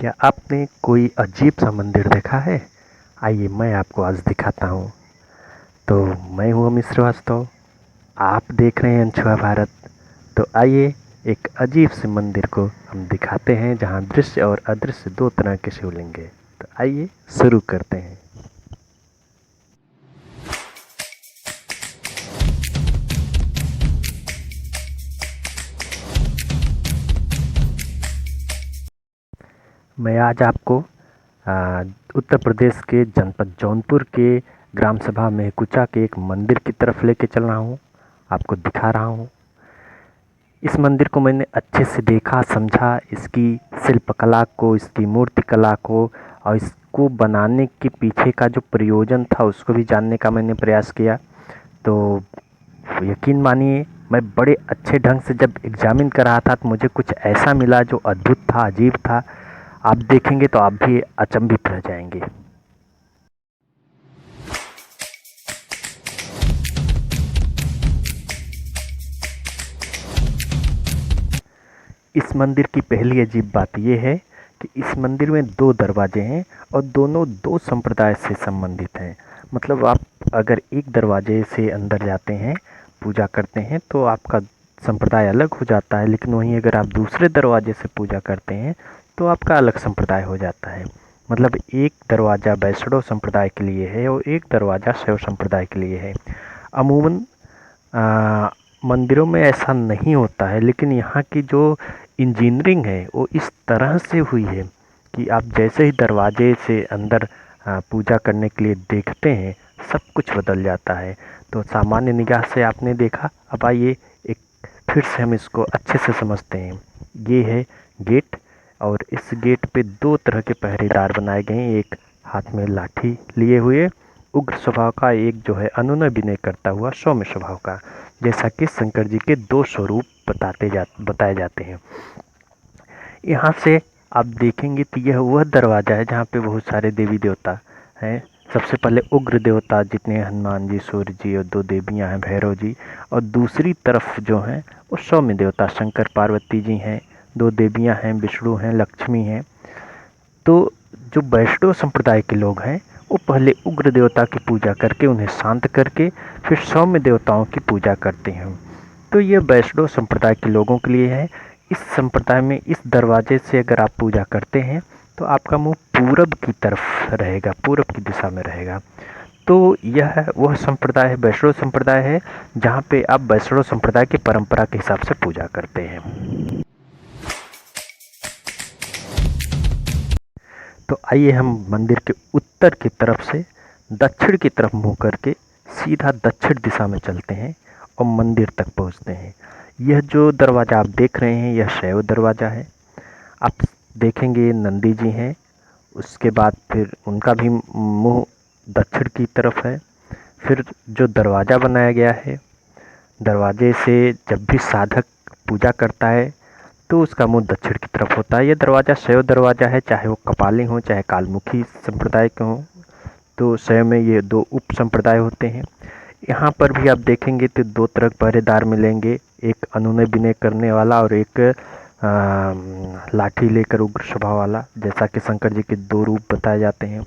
क्या आपने कोई अजीब सा मंदिर देखा है? आइए मैं आपको आज दिखाता हूँ। तो मैं हूँ अमित श्रीवास्तव, आप देख रहे हैं अनछुआ भारत। तो आइए एक अजीब से मंदिर को हम दिखाते हैं जहाँ दृश्य और अदृश्य दो तरह के शिवलिंग हैं। तो आइए शुरू करते हैं। मैं आज आपको उत्तर प्रदेश के जनपद जौनपुर के ग्राम सभा मेहकुचा के एक मंदिर की तरफ लेके चल रहा हूँ, आपको दिखा रहा हूँ। इस मंदिर को मैंने अच्छे से देखा, समझा, इसकी शिल्पकला को, इसकी मूर्ति कला को और इसको बनाने के पीछे का जो प्रयोजन था उसको भी जानने का मैंने प्रयास किया। तो यकीन मानिए मैं बड़े अच्छे ढंग से जब एग्जामिन कर रहा था तो मुझे कुछ ऐसा मिला जो अद्भुत था, अजीब था। आप देखेंगे तो आप भी अचंभित रह जाएंगे। इस मंदिर की पहली अजीब बात यह है कि इस मंदिर में दो दरवाजे हैं और दोनों दो संप्रदाय से संबंधित हैं। मतलब आप अगर एक दरवाजे से अंदर जाते हैं, पूजा करते हैं तो आपका संप्रदाय अलग हो जाता है, लेकिन वहीं अगर आप दूसरे दरवाजे से पूजा करते हैं तो आपका अलग संप्रदाय हो जाता है। मतलब एक दरवाज़ा वैष्णव संप्रदाय के लिए है और एक दरवाज़ा शैव संप्रदाय के लिए है। अमूमन मंदिरों में ऐसा नहीं होता है, लेकिन यहाँ की जो इंजीनियरिंग है वो इस तरह से हुई है कि आप जैसे ही दरवाजे से अंदर पूजा करने के लिए देखते हैं सब कुछ बदल जाता है। तो सामान्य निगाह से आपने देखा, अब आइए एक फिर से हम इसको अच्छे से समझते हैं। ये है गेट और इस गेट पे दो तरह के पहरेदार बनाए गए हैं, एक हाथ में लाठी लिए हुए उग्र स्वभाव का, एक जो है अनुनय विनय करता हुआ सौम्य स्वभाव का, जैसा कि शंकर जी के दो स्वरूप बताए जाते हैं। यहाँ से आप देखेंगे तो यह वह दरवाज़ा है जहाँ पे बहुत सारे देवी देवता हैं। सबसे पहले उग्र देवता जितने हनुमान जी, सूर्य जी और दो देवियाँ हैं भैरव जी, और दूसरी तरफ जो हैं वो सौम्य देवता शंकर पार्वती जी हैं, दो देवियाँ हैं, विष्णु हैं, लक्ष्मी हैं। तो जो वैष्णव संप्रदाय के लोग हैं वो पहले उग्र देवता की पूजा करके उन्हें शांत करके फिर सौम्य देवताओं की पूजा करते हैं। तो ये वैष्णव संप्रदाय के लोगों के लिए है। इस संप्रदाय में इस दरवाजे से अगर आप पूजा करते हैं तो आपका मुंह पूरब की तरफ रहेगा, पूरब की दिशा में रहेगा। तो यह वह संप्रदाय है, वैष्णव संप्रदाय है, जहाँ पे आप वैष्णव संप्रदाय की परंपरा के हिसाब से पूजा करते हैं। तो आइए हम मंदिर के उत्तर की तरफ से दक्षिण की तरफ मुँह करके सीधा दक्षिण दिशा में चलते हैं और मंदिर तक पहुंचते हैं। यह जो दरवाज़ा आप देख रहे हैं यह शैव दरवाज़ा है। आप देखेंगे नंदी जी हैं, उसके बाद फिर उनका भी मुंह दक्षिण की तरफ है। फिर जो दरवाज़ा बनाया गया है, दरवाजे से जब भी साधक पूजा करता है तो उसका मुंह दक्षिण की तरफ होता है। यह दरवाज़ा शैव दरवाज़ा है, चाहे वो कपाली हो चाहे कालमुखी संप्रदाय के हों। तो शैव में ये दो उप संप्रदाय होते हैं। यहाँ पर भी आप देखेंगे तो दो तरह पहरेदार मिलेंगे, एक अनुनय विनय करने वाला और एक लाठी लेकर उग्र स्वभाव वाला, जैसा कि शंकर जी के दो रूप बताए जाते हैं।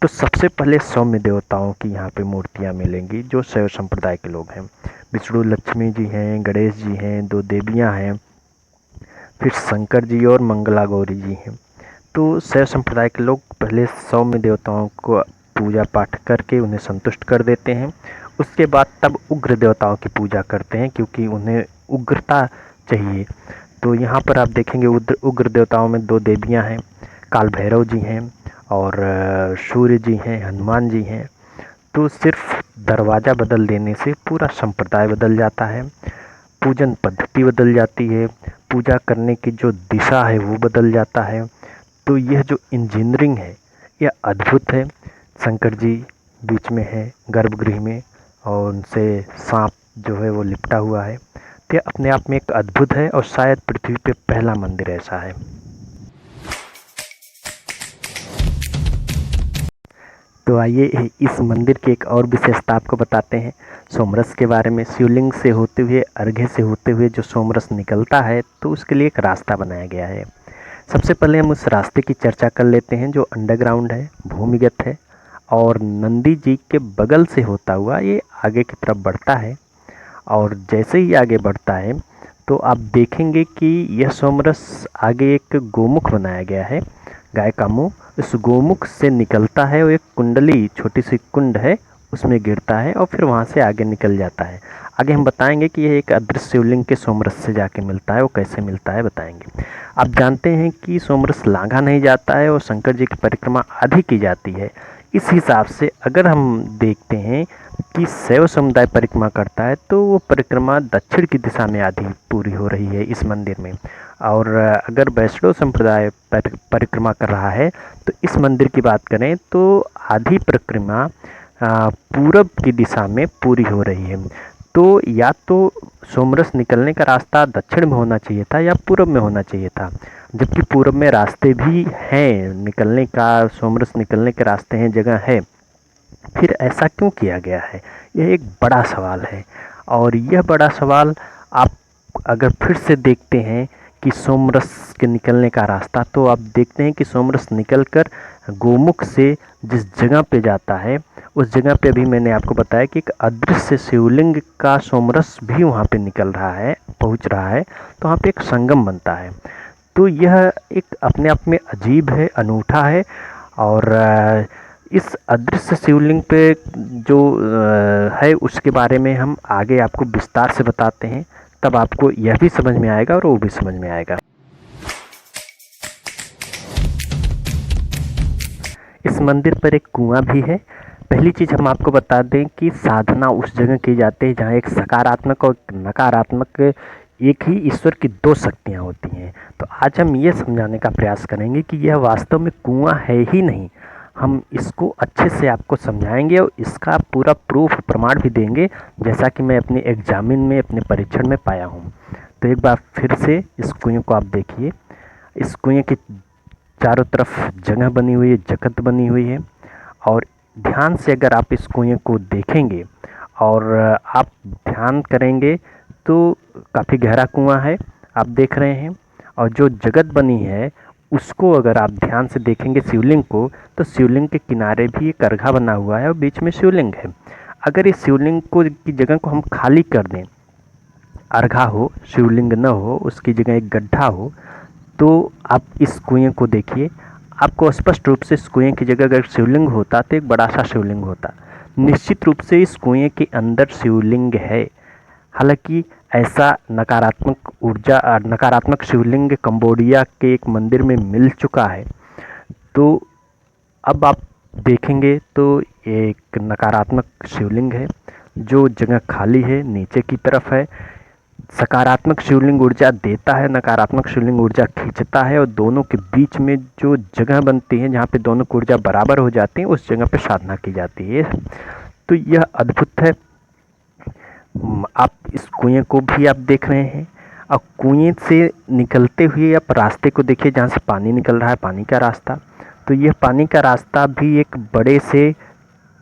तो सबसे पहले सौम्य देवताओं की यहाँ पे मूर्तियाँ मिलेंगी जो शैव संप्रदाय के लोग हैं। विष्णु लक्ष्मी जी हैं, गणेश जी हैं, दो देवियाँ हैं, फिर शंकर जी और मंगला गौरी जी हैं। तो शैव संप्रदाय के लोग पहले सौम्य देवताओं को पूजा पाठ करके उन्हें संतुष्ट कर देते हैं। उसके बाद तब उग्र देवताओं की पूजा करते हैं, क्योंकि उन्हें उग्रता चाहिए। तो यहाँ पर आप देखेंगे उग्र देवताओं में दो देवियाँ हैं, काल भैरव जी हैं और सूर्य जी हैं, हनुमान जी हैं। तो सिर्फ दरवाज़ा बदल देने से पूरा संप्रदाय बदल जाता है, पूजन पद्धति बदल जाती है, पूजा करने की जो दिशा है वो बदल जाता है। तो यह जो इंजीनियरिंग है यह अद्भुत है। शंकर जी बीच में है गर्भगृह में और उनसे सांप जो है वो लिपटा हुआ है। तो यह अपने आप में एक अद्भुत है और शायद पृथ्वी पे पहला मंदिर ऐसा है। तो आइए इस मंदिर की एक और विशेषता आपको बताते हैं, सोमरस के बारे में। शिवलिंग से होते हुए, अर्घ्य से होते हुए जो सोमरस निकलता है तो उसके लिए एक रास्ता बनाया गया है। सबसे पहले हम उस रास्ते की चर्चा कर लेते हैं जो अंडरग्राउंड है, भूमिगत है और नंदी जी के बगल से होता हुआ ये आगे की तरफ बढ़ता है। और जैसे ही आगे बढ़ता है तो आप देखेंगे कि यह सोमरस आगे एक गोमुख बनाया गया है, गाय का मुंह। इस गोमुख से निकलता है और एक कुंडली, छोटी सी कुंड है, उसमें गिरता है और फिर वहाँ से आगे निकल जाता है। आगे हम बताएंगे कि यह एक अदृश्य शिवलिंग के सोमरस से जाके मिलता है, वो कैसे मिलता है बताएंगे। आप जानते हैं कि सोमरस लांघा नहीं जाता है और शंकर जी की परिक्रमा आधी की जाती है। इस हिसाब से अगर हम देखते हैं कि शैव समुदाय परिक्रमा करता है तो वो परिक्रमा दक्षिण की दिशा में आधी पूरी हो रही है इस मंदिर में। और अगर वैष्णव संप्रदाय परिक्रमा कर रहा है तो इस मंदिर की बात करें तो आधी परिक्रमा पूरब की दिशा में पूरी हो रही है। तो या तो सोमरस निकलने का रास्ता दक्षिण में होना चाहिए था या पूरब में होना चाहिए था, जबकि पूरब में रास्ते भी हैं निकलने का, सोमरस निकलने के रास्ते हैं, जगह है। फिर ऐसा क्यों किया गया है, यह एक बड़ा सवाल है। और यह बड़ा सवाल आप अगर फिर से देखते हैं कि सोमरस के निकलने का रास्ता, तो आप देखते हैं कि सोमरस निकलकर गोमुख से जिस जगह पे जाता है उस जगह पे अभी मैंने आपको बताया कि एक अदृश्य शिवलिंग का सोमरस भी वहाँ पे निकल रहा है, पहुँच रहा है, तो वहाँ पे एक संगम बनता है। तो यह एक अपने आप में अजीब है, अनूठा है। और इस अदृश्य शिवलिंग पे जो है उसके बारे में हम आगे आपको विस्तार से बताते हैं, तब आपको यह भी समझ में आएगा और वो भी समझ में आएगा। इस मंदिर पर एक कुआं भी है। पहली चीज़ हम आपको बता दें कि साधना उस जगह की जाती है जहाँ एक सकारात्मक और नकारात्मक, एक ही ईश्वर की दो शक्तियाँ होती हैं। तो आज हम ये समझाने का प्रयास करेंगे कि यह वास्तव में कुआं है ही नहीं। हम इसको अच्छे से आपको समझाएंगे और इसका पूरा प्रूफ, प्रमाण भी देंगे, जैसा कि मैं अपने एग्जामिन में, अपने परीक्षण में पाया हूँ। तो एक बार फिर से इस कुएं को आप देखिए। इस कुएं के चारों तरफ जगह बनी हुई है, जगत बनी हुई है। और ध्यान से अगर आप इस कुएं को देखेंगे और आप ध्यान करेंगे तो काफ़ी गहरा कुआं है, आप देख रहे हैं। और जो जगत बनी है उसको अगर आप ध्यान से देखेंगे शिवलिंग को, तो शिवलिंग के किनारे भी एक अर्घा बना हुआ है और बीच में शिवलिंग है। अगर इस शिवलिंग को की जगह को हम खाली कर दें, अर्घा हो, शिवलिंग न हो, उसकी जगह एक गड्ढा हो, तो आप इस कुएं को देखिए। आपको स्पष्ट रूप से इस कुएं की जगह अगर शिवलिंग होता तो एक बड़ा सा शिवलिंग होता। निश्चित रूप से इस कुएं के अंदर शिवलिंग है। हालांकि ऐसा नकारात्मक ऊर्जा, नकारात्मक शिवलिंग कंबोडिया के एक मंदिर में मिल चुका है। तो अब आप देखेंगे तो एक नकारात्मक शिवलिंग है, जो जगह खाली है, नीचे की तरफ है। सकारात्मक शिवलिंग ऊर्जा देता है, नकारात्मक शिवलिंग ऊर्जा खींचता है, और दोनों के बीच में जो जगह बनती है जहाँ पे दोनों की ऊर्जा बराबर हो जाती है, उस जगह पे साधना की जाती है। तो यह अद्भुत है। आप इस कुएं को भी आप देख रहे हैं और कुएं से निकलते हुए आप रास्ते को देखिए, जहाँ से पानी निकल रहा है, पानी का रास्ता। तो यह पानी का रास्ता भी एक बड़े से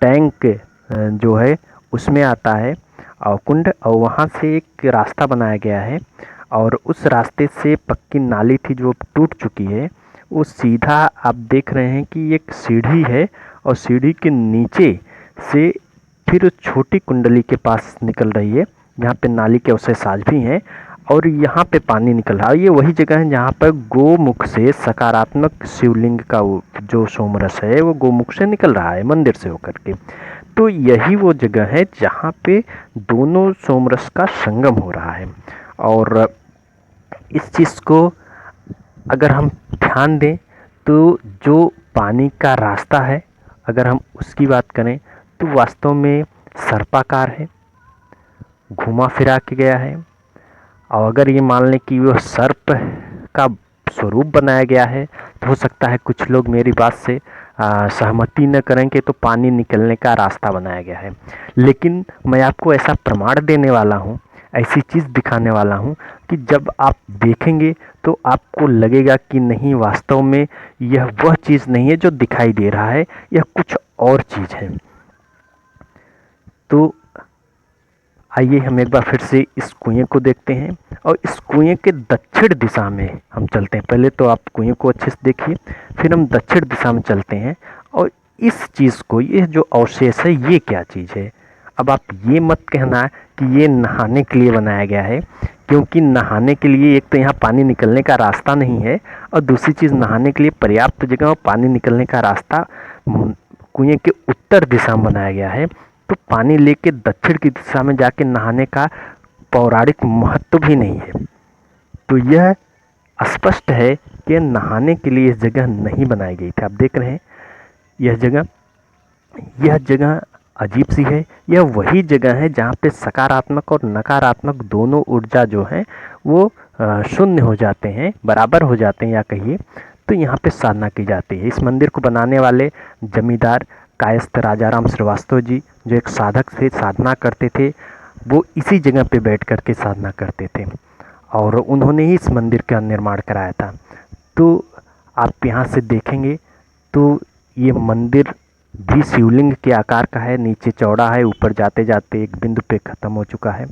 टैंक जो है उसमें आता है और कुंड, और वहाँ से एक रास्ता बनाया गया है। और उस रास्ते से पक्की नाली थी जो टूट चुकी है, वो सीधा आप देख रहे हैं कि एक सीढ़ी है और सीढ़ी के नीचे से फिर छोटी कुंडली के पास निकल रही है, जहाँ पे नाली के अवशेष भी हैं और यहाँ पे पानी निकल रहा है। ये वही जगह है जहाँ पर गोमुख से सकारात्मक शिवलिंग का जो सोमरस है वो गोमुख से निकल रहा है, मंदिर से होकर के। तो यही वो जगह है जहाँ पे दोनों सोमरस का संगम हो रहा है। और इस चीज़ को अगर हम ध्यान दें तो जो पानी का रास्ता है, अगर हम उसकी बात करें तो वास्तव में सर्पाकार है, घुमा फिरा के गया है। और अगर ये मान लें कि वह सर्प का स्वरूप बनाया गया है, तो हो सकता है कुछ लोग मेरी बात से सहमति न करें कि तो पानी निकलने का रास्ता बनाया गया है। लेकिन मैं आपको ऐसा प्रमाण देने वाला हूँ, ऐसी चीज़ दिखाने वाला हूँ कि जब आप देखेंगे तो आपको लगेगा कि नहीं, वास्तव में यह वह चीज़ नहीं है जो दिखाई दे रहा है, यह कुछ और चीज़ है। तो आइए हम एक बार फिर से इस कुएं को देखते हैं और इस कुएं के दक्षिण दिशा में हम चलते हैं। पहले तो आप कुएं को अच्छे से देखिए, फिर हम दक्षिण दिशा में चलते हैं और इस चीज़ को, ये जो अवशेष है ये क्या चीज़ है। अब आप ये मत कहना कि ये नहाने के लिए बनाया गया है, क्योंकि नहाने के लिए एक तो यहाँ पानी निकलने का रास्ता नहीं है और दूसरी चीज़ नहाने के लिए पर्याप्त जगह और पानी निकलने का रास्ता कुएं के उत्तर दिशा में बनाया गया है। तो पानी लेके दक्षिण की दिशा में जाके नहाने का पौराणिक महत्व भी नहीं है। तो यह स्पष्ट है कि नहाने के लिए इस जगह नहीं बनाई गई थी। आप देख रहे हैं यह जगह अजीब सी है। यह वही जगह है जहाँ पे सकारात्मक और नकारात्मक दोनों ऊर्जा जो हैं वो शून्य हो जाते हैं, बराबर हो जाते हैं या कहिए तो यहाँ पे साधना की जाती है। इस मंदिर को बनाने वाले जमींदार कायस्थ राजाराम श्रीवास्तव जी, जो एक साधक थे, साधना करते थे, वो इसी जगह पे बैठ कर के साधना करते थे और उन्होंने ही इस मंदिर का निर्माण कराया था। तो आप यहाँ से देखेंगे तो ये मंदिर भी शिवलिंग के आकार का है, नीचे चौड़ा है, ऊपर जाते जाते एक बिंदु पे ख़त्म हो चुका है।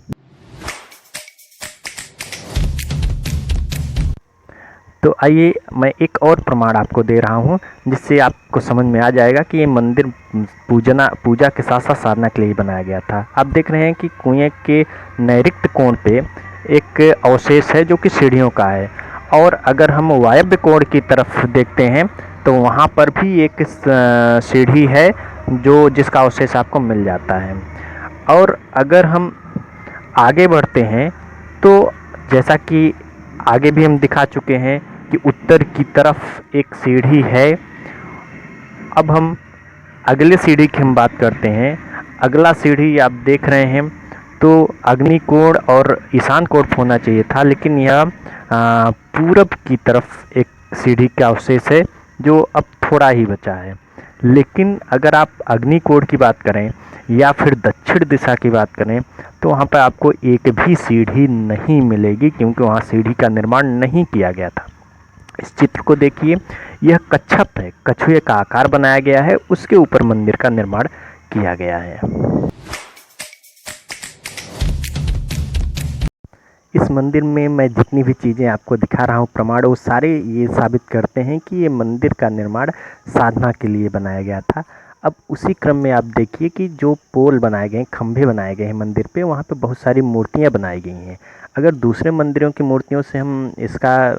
तो आइए मैं एक और प्रमाण आपको दे रहा हूँ जिससे आपको समझ में आ जाएगा कि ये मंदिर पूजा के साथ साथ साधना के लिए बनाया गया था। आप देख रहे हैं कि कुएं के नैऋत्य कोण पे एक अवशेष है जो कि सीढ़ियों का है, और अगर हम वायव्य कोण की तरफ देखते हैं तो वहाँ पर भी एक सीढ़ी है जो जिसका अवशेष आपको मिल जाता है। और अगर हम आगे बढ़ते हैं तो जैसा कि आगे भी हम दिखा चुके हैं कि उत्तर की तरफ एक सीढ़ी है। अब हम अगले सीढ़ी की हम बात करते हैं। अगला सीढ़ी आप देख रहे हैं तो अग्निकोण और ईशान कोण होना चाहिए था, लेकिन यह पूरब की तरफ एक सीढ़ी का अवशेष है जो अब थोड़ा ही बचा है। लेकिन अगर आप अग्निकोण की बात करें या फिर दक्षिण दिशा की बात करें तो वहाँ पर आपको एक भी सीढ़ी नहीं मिलेगी, क्योंकि वहाँ सीढ़ी का निर्माण नहीं किया गया था। इस चित्र को देखिए, यह कच्छप है, कछुए का आकार बनाया गया है, उसके ऊपर मंदिर का निर्माण किया गया है। इस मंदिर में मैं जितनी भी चीज़ें आपको दिखा रहा हूँ प्रमाण, वो सारे ये साबित करते हैं कि ये मंदिर का निर्माण साधना के लिए बनाया गया था। अब उसी क्रम में आप देखिए कि जो पोल बनाए गए हैं, खंभे बनाए गए हैं मंदिर पे, वहाँ पे बहुत सारी मूर्तियाँ बनाई गई हैं। अगर दूसरे मंदिरों की मूर्तियों से हम इसका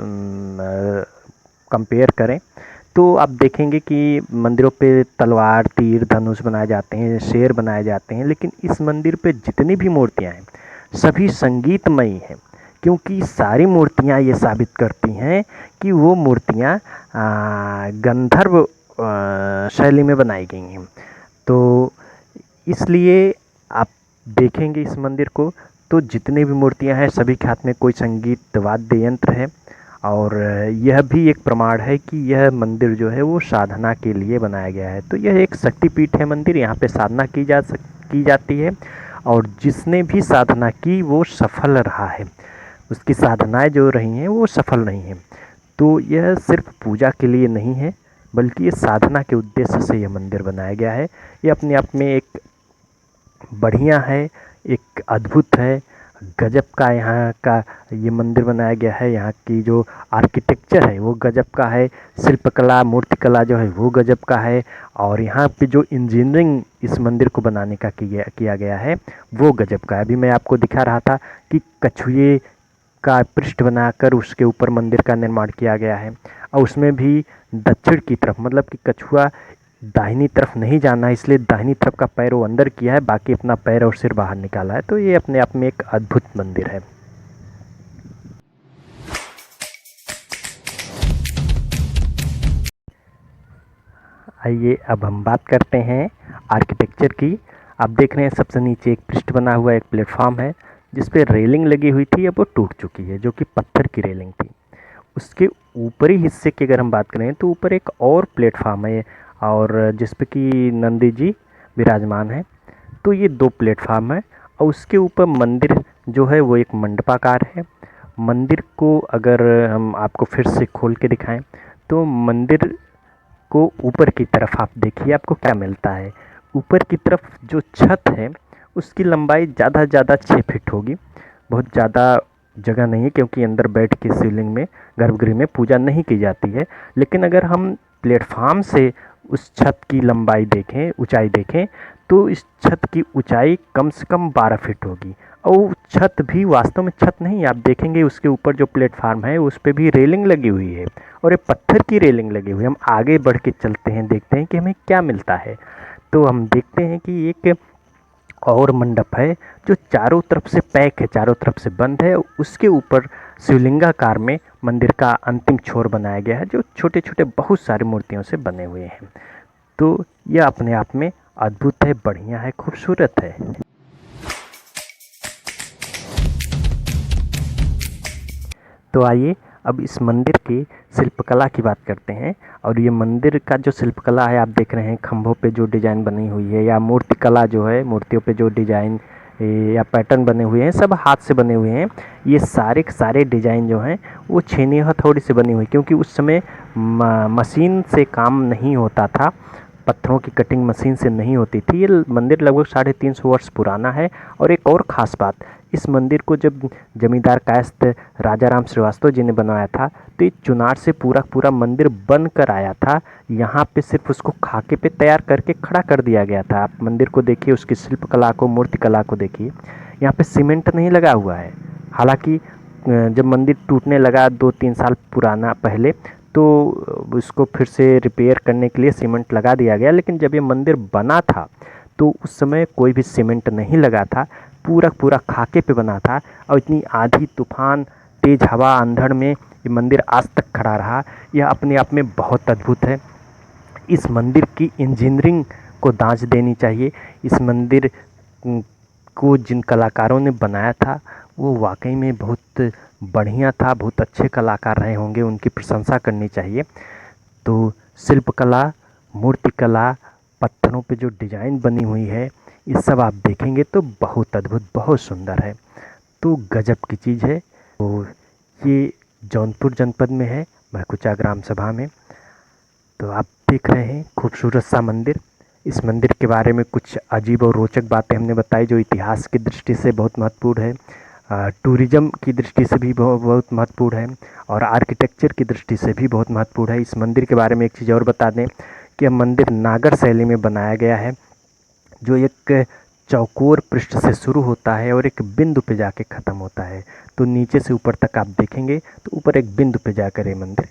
कंपेयर करें तो आप देखेंगे कि मंदिरों पे तलवार, तीर, धनुष बनाए जाते हैं, शेर बनाए जाते हैं, लेकिन इस मंदिर पे जितनी भी मूर्तियाँ हैं सभी संगीतमयी हैं, क्योंकि सारी मूर्तियाँ ये साबित करती हैं कि वो मूर्तियाँ गंधर्व शैली में बनाई गई हैं। तो इसलिए आप देखेंगे इस मंदिर को तो जितने भी मूर्तियाँ हैं सभी के हाथ में कोई संगीत वाद्य यंत्र है, और यह भी एक प्रमाण है कि यह मंदिर जो है वो साधना के लिए बनाया गया है। तो यह एक शक्तिपीठ है मंदिर, यहाँ पे साधना की जाती है, और जिसने भी साधना की वो सफल रहा है, उसकी साधनाएं जो रही हैं वो सफल नहीं हैं। तो यह सिर्फ पूजा के लिए नहीं है, बल्कि ये साधना के उद्देश्य से यह मंदिर बनाया गया है। ये अपने आप में एक बढ़िया है, एक अद्भुत है, गजब का यहाँ का ये मंदिर बनाया गया है। यहाँ की जो आर्किटेक्चर है वो गजब का है, शिल्पकला, मूर्तिकला जो है वो गजब का है, और यहाँ पे जो इंजीनियरिंग इस मंदिर को बनाने का किया गया है वो गजब का है। अभी मैं आपको दिखा रहा था कि कछुए का पृष्ठ बनाकर उसके ऊपर मंदिर का निर्माण किया गया है, और उसमें भी दक्षिण की तरफ, मतलब कि कछुआ दाहिनी तरफ नहीं जाना, इसलिए दाहिनी तरफ का पैर वो अंदर किया है, बाकी अपना पैर और सिर बाहर निकाला है। तो ये अपने आप में एक अद्भुत मंदिर है। आइए अब हम बात करते हैं आर्किटेक्चर की। आप देख रहे हैं सबसे नीचे एक पृष्ठ बना हुआ एक प्लेटफॉर्म है जिस पे रेलिंग लगी हुई थी, अब वो टूट चुकी है, जो कि पत्थर की रेलिंग थी। उसके ऊपरी हिस्से की अगर हम बात करें तो ऊपर एक और प्लेटफॉर्म है, और जिस पे कि नंदी जी विराजमान है। तो ये दो प्लेटफॉर्म है, और उसके ऊपर मंदिर जो है वो एक मंडपाकार है। मंदिर को अगर हम आपको फिर से खोल के दिखाएं तो मंदिर को ऊपर की तरफ आप देखिए आपको क्या मिलता है। ऊपर की तरफ जो छत है उसकी लंबाई ज़्यादा से ज़्यादा 6 फीट होगी। बहुत ज़्यादा जगह नहीं है क्योंकि अंदर बैठ के शिवलिंग में गर्भगृह में पूजा नहीं की जाती है। लेकिन अगर हम प्लेटफार्म से उस छत की लंबाई देखें, ऊंचाई देखें, तो इस छत की ऊंचाई कम से कम 12 फीट होगी। और छत भी वास्तव में छत नहीं, आप देखेंगे उसके ऊपर जो प्लेटफार्म है उस पर भी रेलिंग लगी हुई है और एक पत्थर की रेलिंग लगी हुई है। हम आगे बढ़ के चलते हैं, देखते हैं कि हमें क्या मिलता है। तो हम देखते हैं कि एक और मंडप है जो चारों तरफ से पैक है, चारों तरफ से बंद है। उसके ऊपर शिवलिंगाकार में मंदिर का अंतिम छोर बनाया गया है जो छोटे छोटे बहुत सारी मूर्तियों से बने हुए हैं। तो यह अपने आप में अद्भुत है, बढ़िया है, खूबसूरत है। तो आइए अब इस मंदिर की शिल्पकला की बात करते हैं। और ये मंदिर का जो शिल्पकला है, आप देख रहे हैं खंभों पे जो डिज़ाइन बनी हुई है, या मूर्तिकला जो है, मूर्तियों पे जो डिज़ाइन या पैटर्न बने हुए हैं, सब हाथ से बने हुए हैं। ये सारे के सारे डिज़ाइन जो हैं वो छेनी हथौड़ी से बनी हुई, क्योंकि उस समय मशीन से काम नहीं होता था, पत्थरों की कटिंग मशीन से नहीं होती थी। ये मंदिर लगभग 350 वर्ष पुराना है। और एक और ख़ास बात, इस मंदिर को जब जमींदार कायस्थ राजा राम श्रीवास्तव जी ने बनवाया था, तो ये चुनार से पूरा पूरा मंदिर बन कर आया था। यहाँ पे सिर्फ उसको खाके पे तैयार करके खड़ा कर दिया गया था। आप मंदिर को देखिए, उसकी शिल्पकला को, मूर्तिकला को देखिए। यहाँ पे सीमेंट नहीं लगा हुआ है। हालांकि जब मंदिर टूटने लगा 2-3 साल पुराना पहले, तो उसको फिर से रिपेयर करने के लिए सीमेंट लगा दिया गया। लेकिन जब ये मंदिर बना था तो उस समय कोई भी सीमेंट नहीं लगा था, पूरा पूरा खाके पे बना था। और इतनी आंधी तूफान, तेज़ हवा, अंधड़ में ये मंदिर आज तक खड़ा रहा। यह अपने आप में बहुत अद्भुत है। इस मंदिर की इंजीनियरिंग को दांच देनी चाहिए। इस मंदिर को जिन कलाकारों ने बनाया था वो वाकई में बहुत बढ़िया था, बहुत अच्छे कलाकार रहे होंगे, उनकी प्रशंसा करनी चाहिए। तो शिल्पकला, मूर्तिकला, पत्थरों पे जो डिज़ाइन बनी हुई है, ये सब आप देखेंगे तो बहुत अद्भुत, बहुत सुंदर है। तो गजब की चीज़ है। तो ये जौनपुर जनपद में है, महकुचा ग्राम सभा में। तो आप देख रहे हैं खूबसूरत सा मंदिर। इस मंदिर के बारे में कुछ अजीब और रोचक बातें हमने बताई जो इतिहास की दृष्टि से बहुत महत्वपूर्ण है, टूरिज़्म की दृष्टि से भी बहुत महत्वपूर्ण है, और आर्किटेक्चर की दृष्टि से भी बहुत महत्वपूर्ण है। इस मंदिर के बारे में एक चीज़ और बता दें कि यह मंदिर नागर शैली में बनाया गया है, जो एक चौकोर पृष्ठ से शुरू होता है और एक बिंदु पे जाके ख़त्म होता है। तो नीचे से ऊपर तक आप देखेंगे तो ऊपर एक बिंदु पे जाकर ये मंदिर